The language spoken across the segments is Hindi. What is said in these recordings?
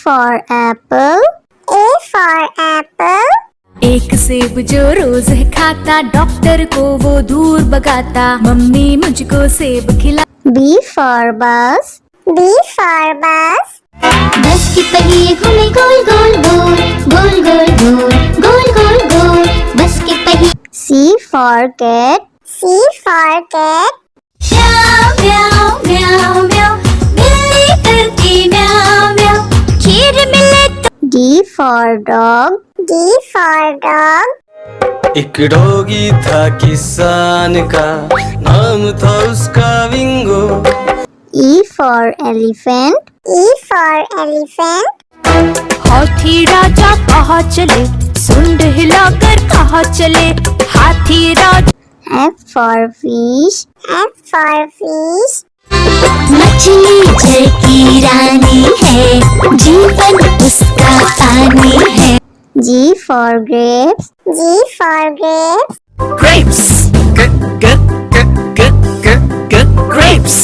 for apple. A for apple. एक सेब जो रोज है खाता, डॉक्टर को वो दूर भगाता, मम्मी मुझको सेब खिला। B for bus. B for bus. बस की पहिए घूमे गोल गोल गोल, गोल गोल गोल, गोल गोल गोल, बस के पहिए। C for cat. C for cat. म्याऊ म्याऊ म्याऊ म्याऊ, बिल्ली करती म्याऊ म्याऊ, खीर मिले तो। D for dog. D for dog. एक डॉगी था किसान का, नाम था उसका विंगो। E for elephant. E for elephant. हाथी राजा कहाँ चले, सुंड हिलाकर कहाँ चले, हाथी राजा। F for fish. F for fish. मछली जल की रानी है, जीवन उसका पानी है। G for grapes. G for grapes. Grapes. Grapes.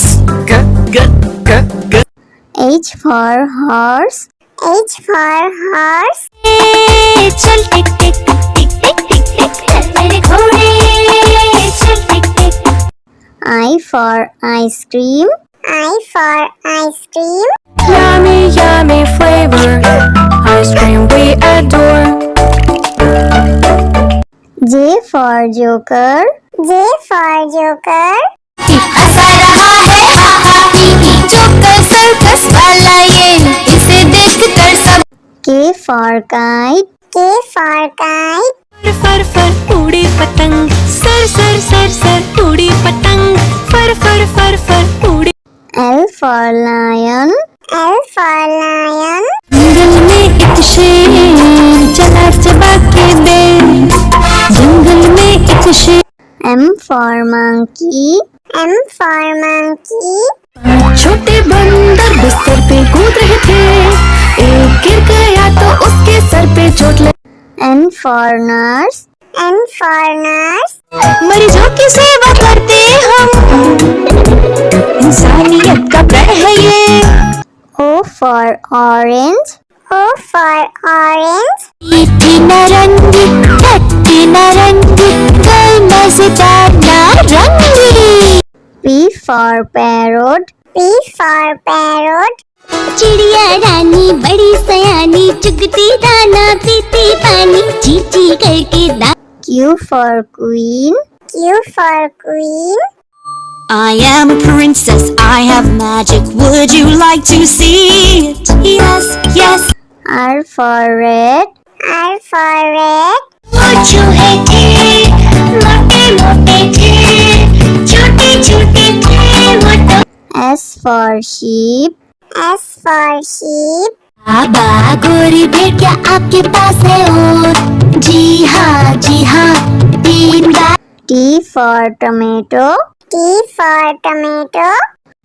H for horse. H for horse. चल टिक टिक टिक टिक टिक टिक, चल मेरे घोड़े, चल टिक टिक। I for ice cream. I for ice cream. Yummy, yummy flavor, ice cream we adore. J for joker. J for joker. हंसा रहा है हा हा ही ही, जोकर सर्कस वाला ये, इसे देखकर सब। K for kite. K for kite. फर फर उड़ी पतंग, सर सर सर सर उड़ी पतंग, फर फर फर फर उड़ी। L for lion. L for lion. जंगल में एक शेर चला चबा के दे, जंगल में एक शेर। M for monkey. M for monkey. छोटे बंदर बिस्तर पे कूद रहे थे, एक गिर गया तो उसके सर पे चोट लगी। N for nurse. N for nurse. मरीजों की सेवा करते हम, इंसानियत का प्रण है ये। O for orange. O for orange. मीठी नारंगी, खट्टी नारंगी, कल मजेदार नारंगी। P for parrot. P for parrot. चिड़िया रानी बड़ी सयानी, चुगती दाना पीती पानी, ची ची करके दा। Q for queen. Q for queen. I am a princess, I have magic, would you like to see it? Yes, yes. R for red. R for red. वो चूहे थे, मोटे मोटे थे, छोटे छोटे थे वो तो। S for sheep. S for sheep. बाबा गोरी भेड़िया आपके पास है और, जी हाँ 3 बार। T for tomato. T for tomato.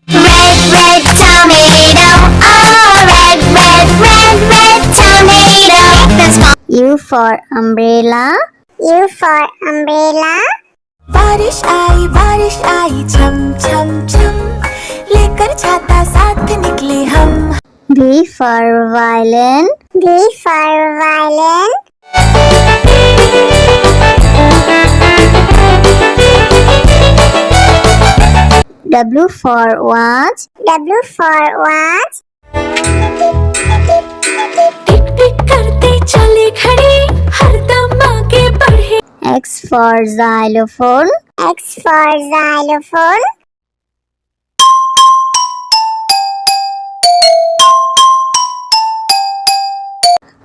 Red red tomato, oh red red red red tomato. That's my U for umbrella. U for umbrella. बारिश आई छम छम छम, लेकर छाता साथ निकले हम। V for violin. V for violin. W for watch. W for watch. टिक टिक करते चले घड़ी, हरदम आगे बढ़े। X for xylophone. X for xylophone.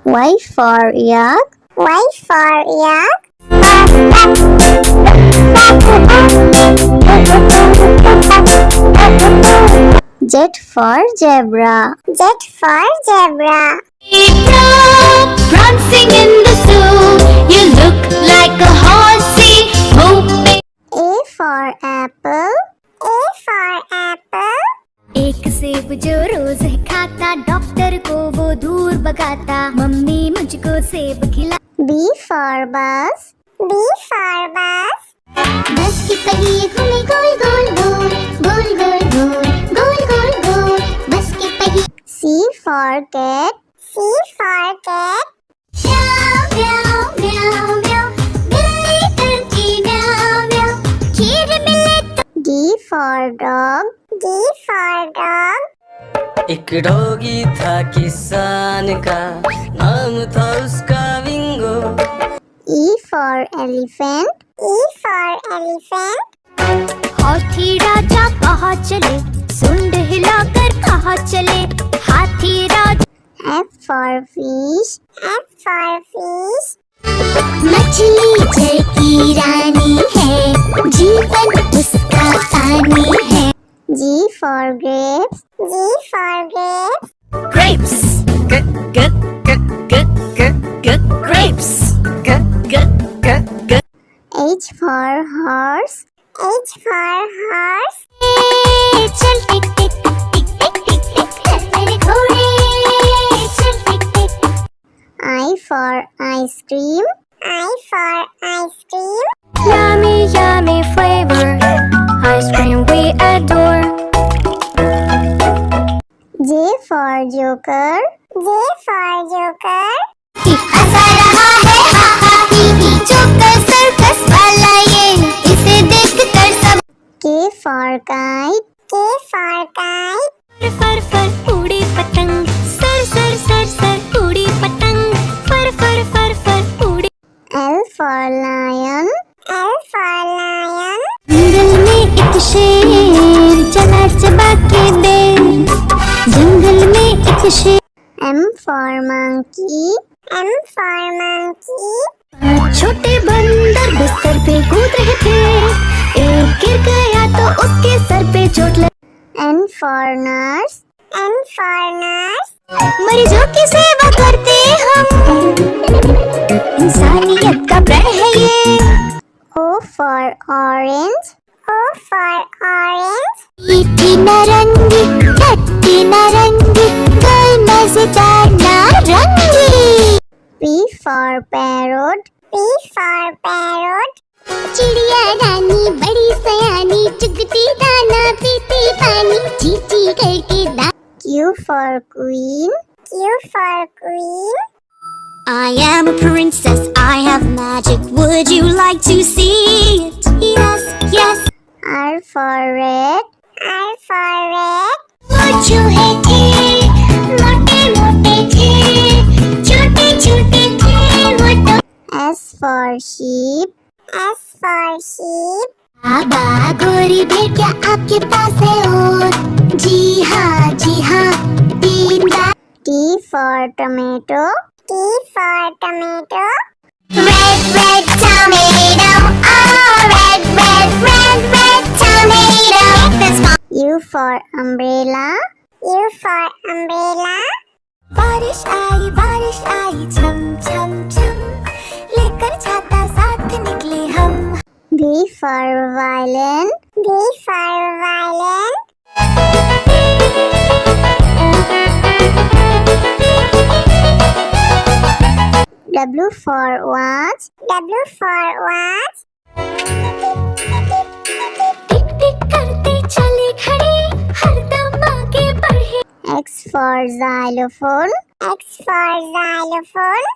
Y for yak. Y for yak. Z for zebra. Z for zebra. prancing in the zoo, you look like a horsey, hoping. A for apple. A for apple. एक सेब जो रोज है खाता, डॉक्टर को वो दूर भगाता, मम्मी मुझको सेब खिला। B for bus. B for bus. बस की पहिए घूमे गोल गोल गोल, गोल गोल गोल, गोल गोल गोल, बस की पहिए। C for cat. C for cat. Meow meow meow meow. बिल्ली करती meow meow. खीर मिले तो D for dog. D for dog. एक डॉगी था किसान का, नाम था उसका विंगो। E for elephant. E for elephant. हाथी राजा कहाँ चले, सुंड हिलाकर कहाँ चले, हाथी राजा। F for fish. F for fish. मछली जल की रानी है, जीवन उसका पानी है। G for grapes. G for grapes. Grapes. Grapes. H for horse. H for horse. चल टिक टिक टिक टिक टिक टिक चल मेरे घोड़े, चल टिक टिक। I for ice cream. I for ice cream. Yummy, yummy flavor. Ice cream we adore. J for joker. J for joker. हंसा रहा है हा हा ही ही, जोकर सर्कस वाला ये, इसे देखकर सब। K for kite. K for kite. फर फर उड़ी पतंग, सर सर सर सर उड़ी पतंग, फर फर फर फर उड़ी। L for lion. L for lion. जंगल में एक शेर चला चबा के बेर, जंगल में एक शेर। M for monkey. M for monkey. छोटे बंदर बिस्तर पे कूद रहे थे, एक गिर गया तो उसके सर पे चोट लगी। N for nurse. N for nurse. मरीजों की सेवा करते हम, इंसानियत का प्रण है ये। O for orange. O for orange. मीठी नारंगी, खट्टी नारंगी, कोई मजेदार नारंगी। P for parrot. P for parrot. चिड़िया रानी बड़ी सयानी, चुगती दाना पीती पानी, चींची करके दा। Q for queen. Q for queen. I am a princess, I have magic, would you like to see it? Yes, yes. R for red. R for red. वो चूहे थे, मोटे मोटे थे, छोटे छोटे थे वो तो। S for sheep. S for sheep. बाबा गोरी भेड़ क्या आपके पास है और? जी हाँ 3 बार। T for tomato. T for tomato. Red, red tomato, oh red, red, red, red tomato. This one. U for umbrella. U for umbrella. बारिश आई छम छम छम, लेकर छाता साथ निकले हम। V for violin. V for violin. W for watch. W for watch. टिक टिक करते चले खड़े, हरदम आगे बढ़े। X for xylophone. X for xylophone.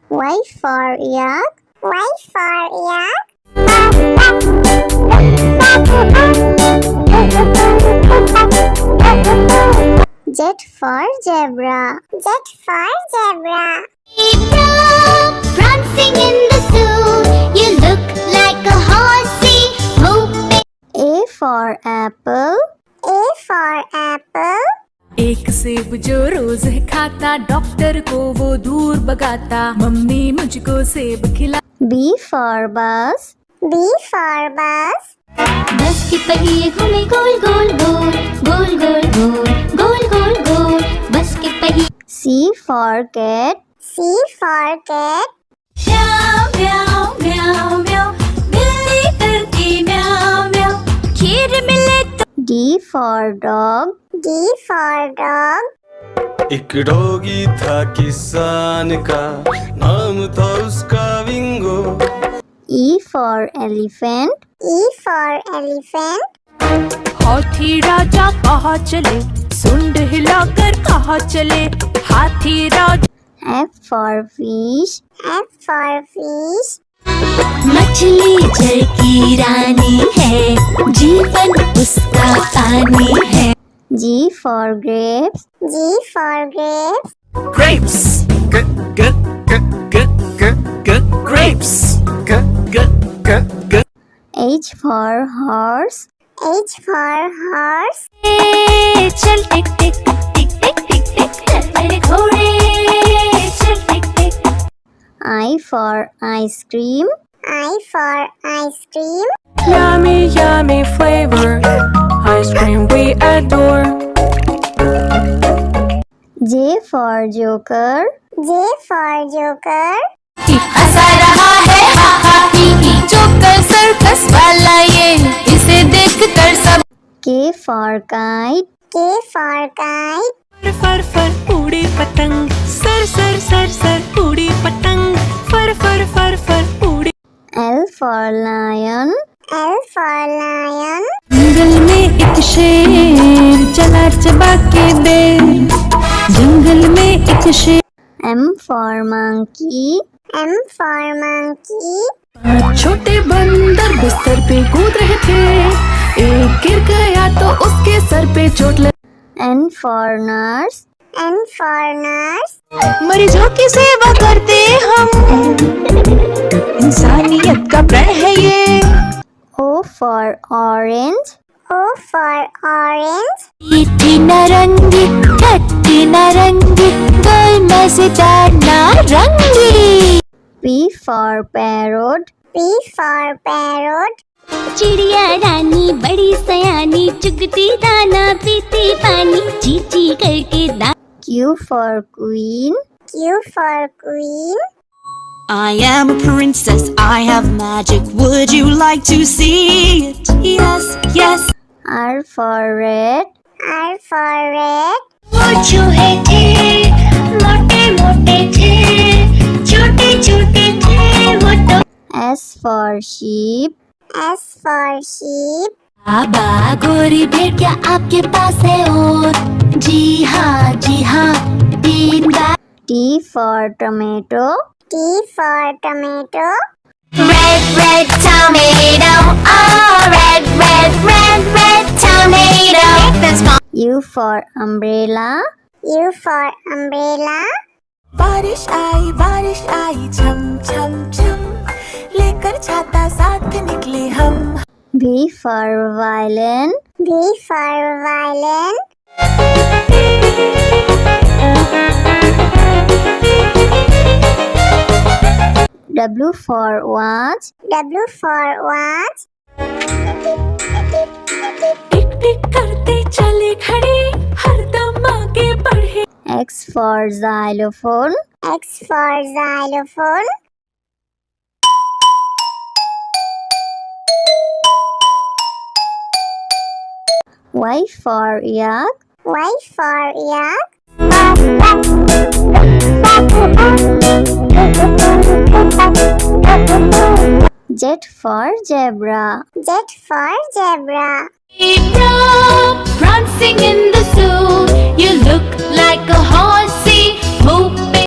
Y for yak. Y for yak. Z for zebra. Z for zebra. Prancing in the zoo, you look like a horsey, moving. A for apple. A for apple. एक सेब जो रोज खाता, डॉक्टर को वो दूर भगाता, मम्मी मुझको सेब खिला। B for bus. B for bus. बस के पहिए घूमे गोल गोल गोल, गोल गोल गोल, गोल गोल गोल, बस के पहिए। C for cat. C for cat. म्याऊ म्याऊ म्याऊ म्याऊ, बिल्ली करती म्याऊ म्याऊ, खीर मिले तो। D for dog. D for dog. एक डॉगी था किसान का, नाम था उसका विंगो। E for elephant. E for elephant. हाथी राजा कहाँ चले, सुंड हिलाकर कहाँ चले, हाथी राजा। F for fish. F for fish. मछली जल की रानी है, जीवन उसका पानी है। G for grapes. G for grapes. Grapes. Grapes. H for horse. H for horse. चल टिक टिक टिक टिक टिक टिक चल मेरे घोड़े, चल टिक टिक। I for ice cream. I for ice cream. Yummy, yummy flavor, ice cream we adore. J for joker. J for joker. हंसा रहा है हा हा ही ही, जोकर सर्कस वाला ये, इसे देख कर सब। K for kite. K for kite. फर फर उड़ी पतंग, सर सर सर सर उड़ी पतंग, फर फर फर फर उड़ी। L for lion. L for lion. जंगल में एक शेर चला चबा के बेर, जंगल में एक शेर। M for monkey. M for monkey. पांच छोटे बंदर बिस्तर पे कूद रहे थे, एक गिर गया तो उसके सर पे चोट लगी। N for nurse. N for nurse. मरीजों की सेवा करते हम, इंसानियत का प्रण है ये। O for orange. O for orange. मीठी नारंगी, खट्टी नारंगी, गोल मजेदार नारंगी। P for parrot. P for parrot. चिड़िया रानी बड़ी सयानी, चुगती दाना पीती पानी, चींची करके दा। Q for queen. Q for queen. I am a princess, I have magic. Would you like to see it? Yes, yes. R for red. R for red. वो चूहे थे, मोटे मोटे थे, छोटे छोटे थे वो तो। S for sheep. S for sheep. बाबा गोरी भेड़ क्या आपके पास है और? जी हाँ 3 बार। T for tomato. T for tomato. Red, red tomato, oh red, red, red, red tomato. That's my U for umbrella. U for umbrella. बारिश आई छम छम छम, लेकर छाता साथ निकले हम। V for violin. V for violin. W for watch. W for watch. टिक टिक करते चले खड़े, हरदम आगे बढ़े। X for xylophone. X for xylophone. Y for yak. Y for yak. Z for zebra. Z for zebra. Prancing in the zoo, you look like a horse.